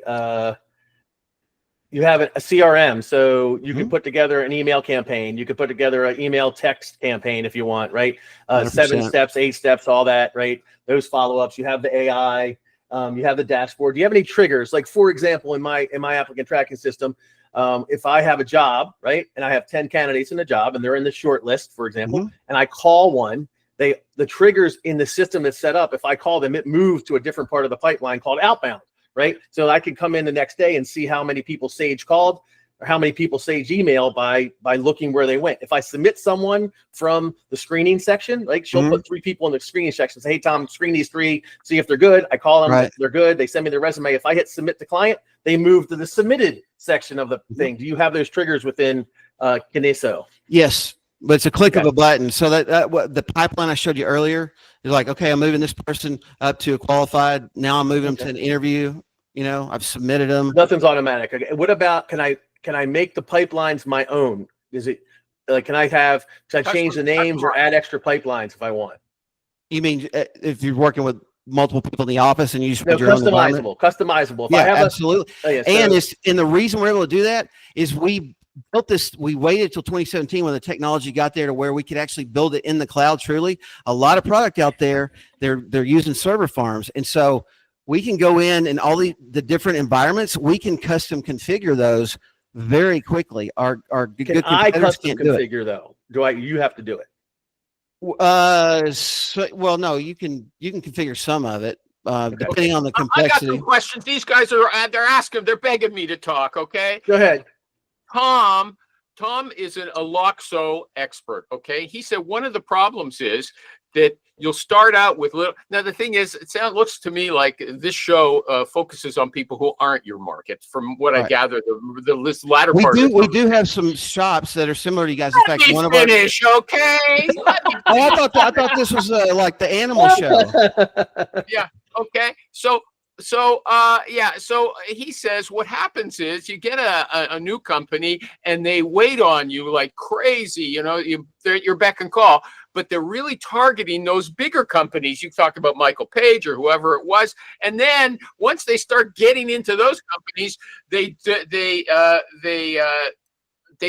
You have a CRM, so you can put together an email campaign. You could put together an email text campaign if you want, right? 7 steps, 8 steps, all that, right? Those follow-ups. You have the AI. You have the dashboard. Do you have any triggers? Like, for example, in my applicant tracking system, if I have a job, right, and I have 10 candidates in a job and they're in the short list, for example, and I call one, the triggers in the system that's set up, if I call them, it moves to a different part of the pipeline called outbound, right? So I could come in the next day and see how many people Sage called or how many people Sage email by looking where they went. If I submit someone from the screening section, like she'll put 3 people in the screening section, say, hey, Tom, screen these 3, see if they're good. I call them, right. If they're good, they send me their resume. If I hit submit to client, they move to the submitted section of the thing. Do you have those triggers within KinISO? Yes, but it's a click of a button. So that what the pipeline I showed you earlier is like, okay, I'm moving this person up to a qualified. Now I'm moving them to an interview. I've submitted them. Nothing's automatic. Okay. What about, can I make the pipelines my own? Is it like, can I change the names or add extra pipelines if I want? You mean if you're working with multiple people in the office and you just put your own environment? Customizable. If I have absolutely. And the reason we're able to do that is we built this. We waited till 2017 when the technology got there to where we could actually build it in the cloud. Truly, a lot of product out there, they're using server farms, and so we can go in and all the different environments. We can custom configure those very quickly. Our good I custom can't do it. configure though? You have to do it? Well, no, you can configure some of it depending on the complexity. I got some questions. These guys they're asking, they're begging me to talk. Okay, go ahead. Tom is a Loxo expert. Okay, he said one of the problems is that you'll start out with little. Now the thing is, looks to me like this show focuses on people who aren't your market. From what I gather, the latter part. We do have some shops that are similar to you guys. In fact, one of our. Okay. I thought this was like the animal show. Yeah. Okay. So yeah, so he says what happens is you get a new company and they wait on you like crazy, they're at your beck and call, but they're really targeting those bigger companies. You talked about Michael Page or whoever it was, and then once they start getting into those companies, they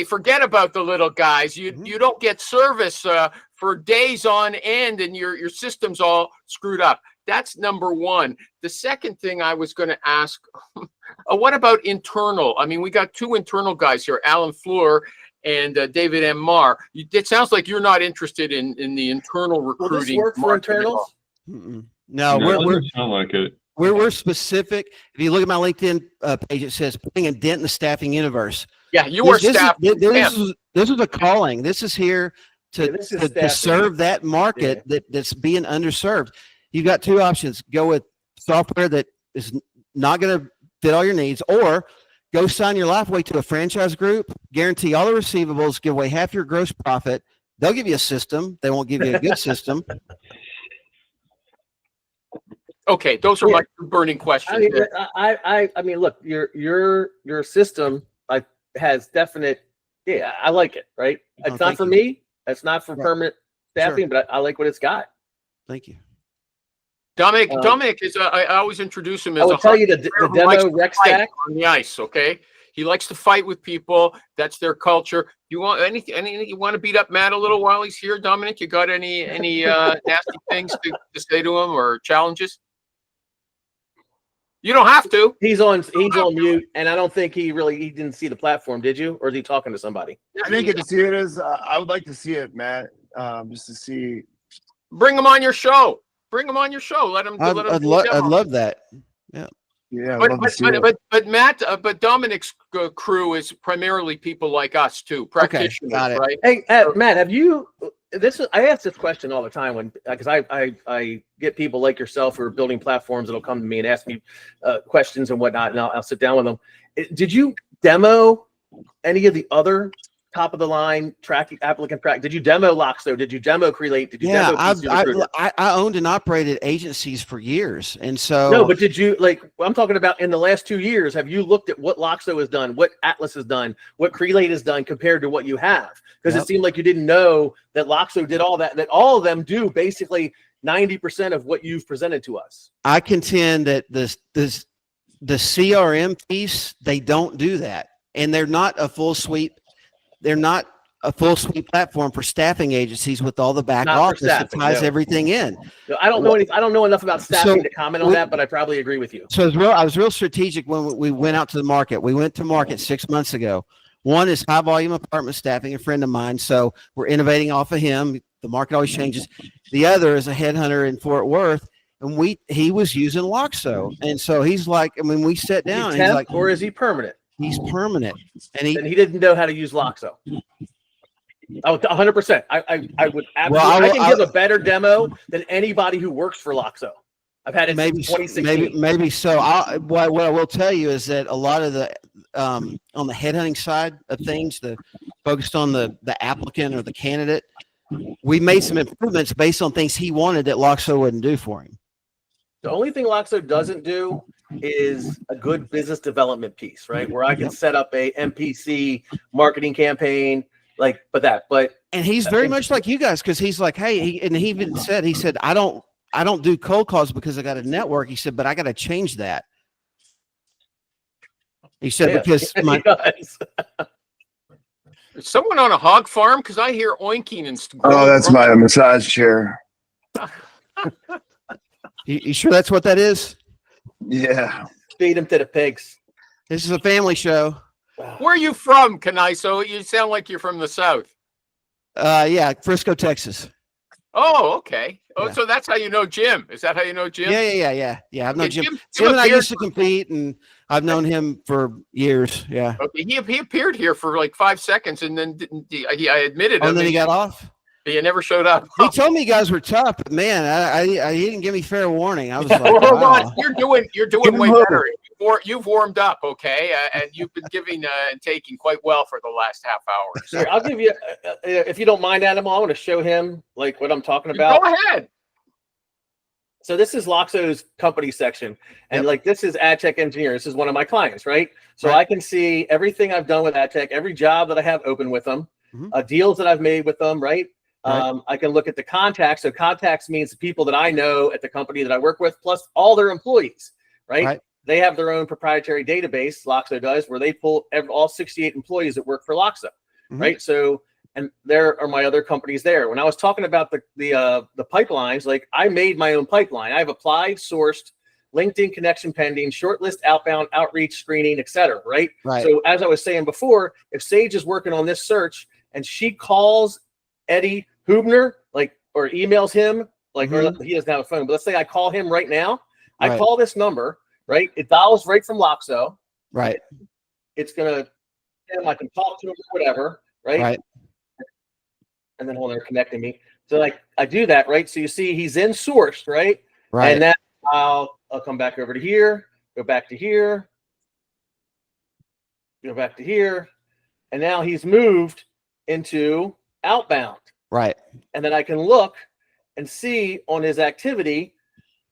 forget about the little guys. You don't get service for days on end, and your system's all screwed up. That's number one. The second thing I was going to ask, what about internal? I mean, we got two internal guys here, Alan Fleur and David M. Marr. It sounds like you're not interested in the internal recruiting. Will this work for internals? No, doesn't sound like it. We're specific. If you look at my LinkedIn page, it says putting a dent in the staffing universe. Yeah, you are staff. This is a calling. This is here to serve that market that's being underserved. You've got two options. Go with software that is not going to fit all your needs, or go sign your life away to a franchise group, guarantee all the receivables, give away half your gross profit. They'll give you a system. They won't give you a good system. Okay, those are my two burning questions. I mean, look, your system has definite. Yeah, I like it. Right, it's not for me. It's not for permanent staffing, but I like what it's got. Thank you. Dominic is. I always introduce him as. I will tell you the demo rec stack on the ice. Okay, he likes to fight with people. That's their culture. You want anything? You want to beat up Matt a little while he's here, Dominic? You got any nasty things to say to him or challenges? You don't have to. He's on mute, and I don't think he didn't see the platform. Did you, or is he talking to somebody? I didn't get to see it. I would like to see it, Matt. Just to see. Bring him on your show. Bring him on your show. Let him. I'd love that. Yeah. Yeah. But Dominic's crew is primarily people like us too, practitioners, got it. right? Hey, Matt, have you? I ask this question all the time because I get people like yourself who are building platforms that'll come to me and ask me questions and whatnot, and I'll sit down with them. Did you demo any of the other top of the line applicant track? Did you demo Loxo? Did you demo Create? Did you demo I owned and operated agencies for years, and so no. But did you I'm talking about in the last 2 years? Have you looked at what Loxo has done, what Atlas has done, what Create has done compared to what you have? Because it seemed like you didn't know that Loxo did all that. That all of them do basically 90% of what you've presented to us. I contend that the CRM piece, they don't do that, and they're not a full suite. They're not a full suite platform for staffing agencies with all the back office that ties everything in. No, I don't know enough about staffing to comment on that, but I probably agree with you. So I was real strategic when we went out to the market. We went to market 6 months ago. One is high volume apartment staffing, a friend of mine. So we're innovating off of him. The market always changes. The other is a headhunter in Fort Worth, and he was using Loxo. And so he's like, I mean, we sat down and he's like, or is he permanent? He's permanent. And he didn't know how to use Loxo. Oh, 100%. I would absolutely. I can give a better demo than anybody who works for Loxo. I've had it since 2016. Maybe so. What I will tell you is that a lot of the on the headhunting side of things, focused on the applicant or the candidate, we made some improvements based on things he wanted that Loxo wouldn't do for him. The only thing Loxo doesn't do is a good business development piece, right? Where I can set up a MPC marketing campaign, and he's very much like you guys, because he's like, hey, he even said, I don't do cold calls because I got a network. He said, but I got to change that. He said, because is someone on a hog farm? Because I hear oinking and stuff. Oh, that's my massage chair. You sure that's what that is? Yeah. Feed him to the pigs. This is a family show. Where are you from, KinISO? You sound like you're from the South. Yeah, Frisco, Texas. Oh, okay. Oh, yeah. So that's how you know Jim. Is that how you know Jim? Yeah. I've known Jim. Jim and I used to compete, and I've known him for years. Yeah. Okay. He appeared here for like 5 seconds, and then I admitted. Oh, and then he got off. He never showed up. He told me you guys were tough, but man, he didn't give me fair warning. I was like, wow. You're doing way better. You've warmed up, okay, and you've been giving and taking quite well for the last half hour. So. I'll give you, if you don't mind, Adam, I want to show him like what I'm talking about. Go ahead. So this is Loxo's company section. And Yep. like, this is ad tech engineer. This is one of my clients, right? So Right. I can see everything I've done with ad tech, every job that I have open with them, Mhm. deals that I've made with them, right? Right. I can look at the contacts. So contacts means the people that I know at the company that I work with, plus all their employees, right? Right. They have their own proprietary database, Loxo does, where they pull all 68 employees that work for Loxo, Mhm. right? So, and there are my other companies there. When I was talking about the pipelines, like I made my own pipeline. I've applied, sourced, LinkedIn connection pending, shortlist, outbound, outreach, screening, etc. Right? Right. So as I was saying before, if Sage is working on this search and she calls Eddie Hubner, like, or emails him, like, or he doesn't have a phone, but let's say I call him right now. I Right. call this number, right? It dials right from Loxo. Right. It's gonna, I can talk to him or whatever, right? Right. And then hold on, they're connecting me. So like I do that, right? So you see he's in sourced, right? Right. And then I'll come back over to here, go back to here, go back to here, and now he's moved into outbound. Right. And then I can look and see on his activity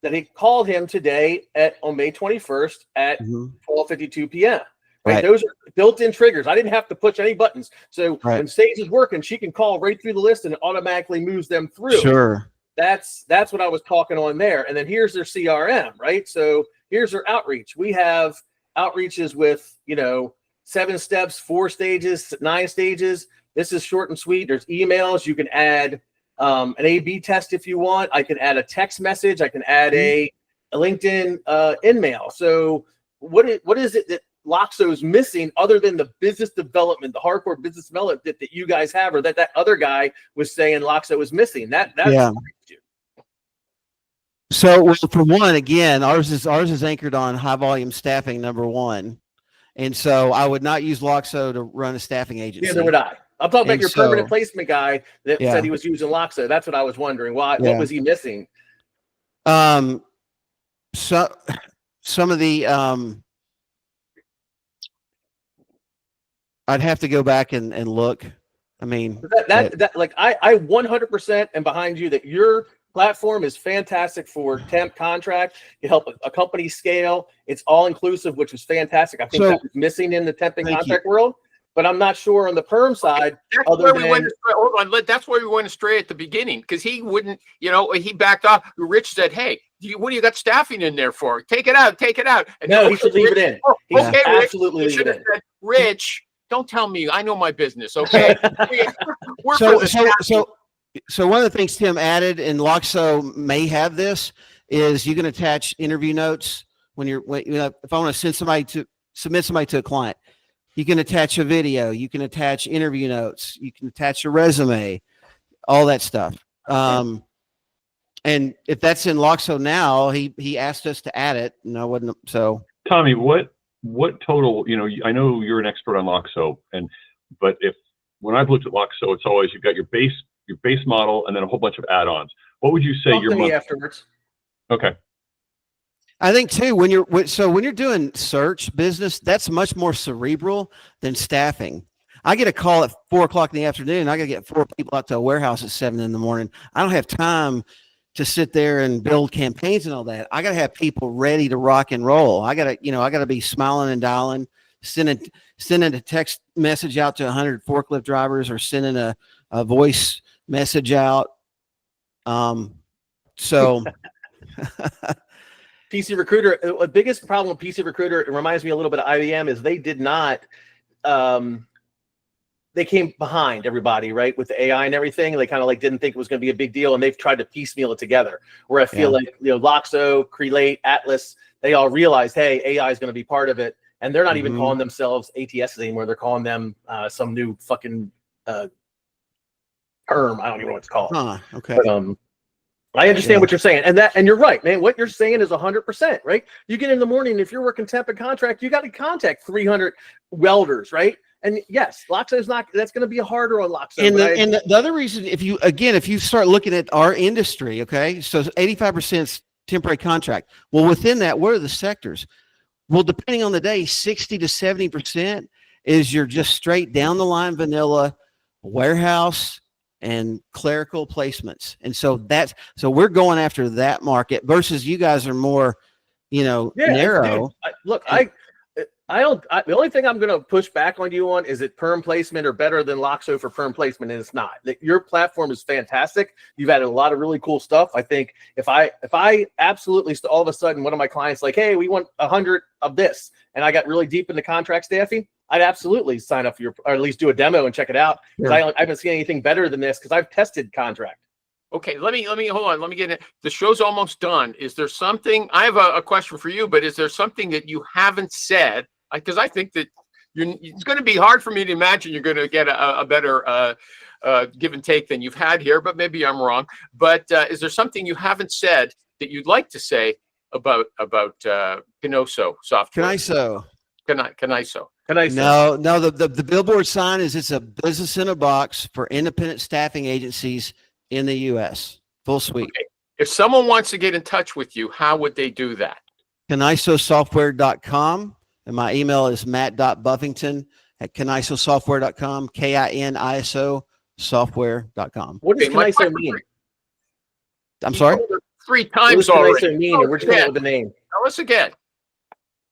that he called him today on May 21st at Mhm. 12:52 p.m. Right? Right. Those are built-in triggers. I didn't have to push any buttons. So Right. when Sage is working, she can call right through the list and it automatically moves them through. Sure. That's what I was talking on there. And then here's their CRM, right? So here's their outreach. We have outreaches with, 7 steps, 4 stages, 9 stages. This is short and sweet. There's emails. You can add an A/B test if you want. I can add a text message. I can add a LinkedIn in-mail. So what is it that Loxo's missing other than the business development, the hardcore business development that you guys have, or that other guy was saying Loxo was missing? That's Yeah. So well, for one, again, ours is anchored on high volume staffing, number one. And so I would not use Loxo to run a staffing agency. Neither would I. I'm talking about And your so- permanent placement guy that Yeah. said he was using Loxo. That's what I was wondering. Why? Yeah. What was he missing? So some of the I'd have to go back and look. I mean, That like I 100% am behind you that your platform is fantastic for temp contract. You help a company scale. It's all inclusive, which is fantastic. I think So- that's missing in the temping Thank contract world. But I'm not sure on the perm side. That's Other where we went than- astray. Hold on, that's where we went astray at the beginning because he wouldn't, he backed off. Rich said, "Hey, what do you got staffing in there for? Take it out, take it out." And No, he okay, should leave it Rich- in. Oh, He should okay, Rich, absolutely you leave should it have in. said, "Rich, don't tell me. I know my business, okay?" We're so, for the so, staffing. so, so one of the things Tim added, and Loxo may have this, is you can attach interview notes if I want to submit somebody to a client. You can attach a video, you can attach interview notes, you can attach a resume, all that stuff. And if that's in Loxo now, he asked us to add it, and I wasn't. So Tommy, what total? I know you're an expert on Loxo, but when I've looked at Loxo, it's always you've got your base model and then a whole bunch of add-ons. What would you say Talk your to me month? afterwards. Okay. I think too, when you're doing search business, that's much more cerebral than staffing. I get a call at 4:00 in the afternoon. I got to get 4 people out to a warehouse at 7 in the morning. I don't have time to sit there and build campaigns and all that. I got to have people ready to rock and roll. I got to be smiling and dialing, sending a text message out to 100 forklift drivers or sending a voice message out. So PC Recruiter, the biggest problem with PC Recruiter, it reminds me a little bit of IBM, is they did not, they came behind everybody, right? With the AI and everything. They kind of didn't think it was going to be a big deal, and they've tried to piecemeal it together. Where I feel like, Loxo, Crelate, Atlas, they all realized, hey, AI is going to be part of it. And they're not even calling themselves ATSs anymore. They're calling them some new fucking term. I don't even know what it's called. Okay. But, I understand what you're saying, and you're right, man. What you're saying is 100%, right? You get in the morning, if you're working temp and contract, you got to contact 300 welders, right? And yes, Loxo's not. That's going to be harder on Loxo. And the other reason, if you start looking at our industry, okay, so 85% is temporary contract. Well, within that, what are the sectors? Well, depending on the day, 60 to 70% is your just straight down the line vanilla warehouse and clerical placements. And so we're going after that market versus you guys are more, narrow. Dude, the only thing I'm going to push back on you on is that perm placement are better than Loxo for perm placement, and it's not. Your platform is fantastic. You've added a lot of really cool stuff. I think if I absolutely all of a sudden one of my clients like, hey, we want 100 of this, and I got really deep into contract staffing, I'd absolutely sign up for or at least do a demo and check it out. Sure. I haven't seen anything better than this because I've tested contract. Okay, let me hold on. Let me get it. The show's almost done. Is there something? I have a question for you, but is there something that you haven't said? Because I think that it's going to be hard for me to imagine you're going to get a better give and take than you've had here, but maybe I'm wrong. But is there something you haven't said that you'd like to say about KinISO software? KinISO. No. The billboard sign is it's a business in a box for independent staffing agencies in the U.S. Full suite. Okay. If someone wants to get in touch with you, how would they do that? KinISOsoftware.com. And my email is matt.buffington@KinISOsoftware.com, KinISO software.com. What does KinISO mean? I'm sorry? 3 times already. What does KinISO mean? We're just going with the name. Tell us again.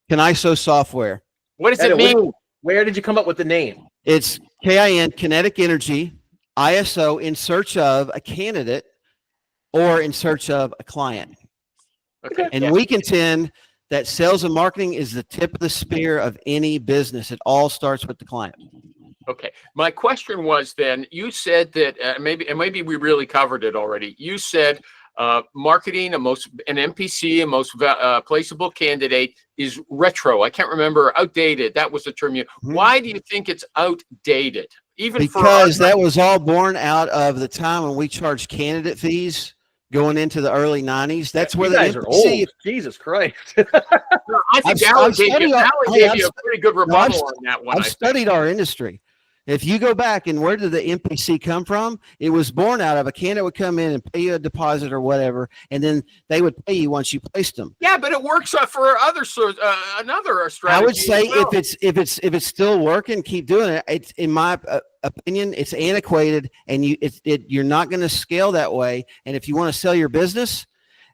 KinISO software. What does it mean? Where did you come up with the name? It's KIN, Kinetic Energy, ISO, in search of a candidate or in search of a client. Okay. And we contend that sales and marketing is the tip of the spear of any business. It all starts with the client. Okay. My question was then, you said that maybe we really covered it already. You said marketing, an MPC, a most placeable candidate is retro. I can't remember, outdated. That was the term you. Why do you think it's outdated? Because that was all born out of the time when we charged candidate fees. Going into the early 90s, that's where you guys are old. Jesus Christ! I think Alan gave you a pretty good rebuttal on that one. I've studied our industry. If you go back and where did the MPC come from? It was born out of a candidate would come in and pay you a deposit or whatever, and then they would pay you once you placed them. Yeah, but it works for other another strategy. I would say if it's still working, keep doing it. It's in my opinion, it's antiquated, and you're not going to scale that way. And if you want to sell your business,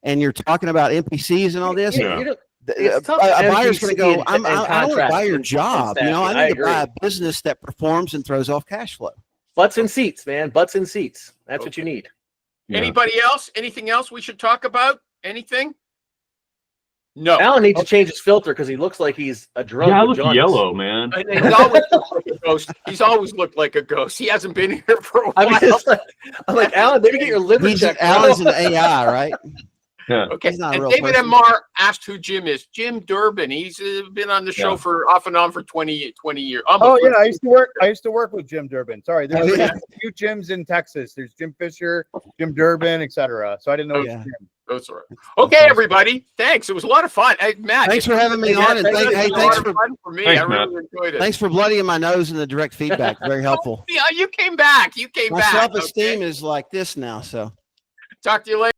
and you're talking about MPCs and all this. Yeah. A buyer's going to go, I don't want to buy your job. I need to buy a business that performs and throws off cash flow. Butts and seats, man. Butts and seats. That's what you need. Yeah. Anybody else? Anything else we should talk about? Anything? No. Alan needs to change his filter because he looks like he's a drunk. Yeah, I look yellow, man. He's always looked like a ghost. He's always looked like a ghost. He hasn't been here for a while. I'm like, Alan, maybe get your liver checked. Alan's an AI, right? Yeah. Okay. And David MR asked who Jim is. Jim Durbin. He's been on the show for off and on for 20 years. Oh yeah, I used to work with Jim Durbin. Sorry, there's a few Jims in Texas. There's Jim Fisher, Jim Durbin, etc. So I didn't know. Jim. Those are okay, everybody. Thanks. It was a lot of fun. Hey, Matt. Thanks for having me on, and thanks for me. I really enjoyed it. Thanks for bloodying my nose and the direct feedback. Very helpful. Yeah, you came back. My self-esteem is like this now. So talk to you later.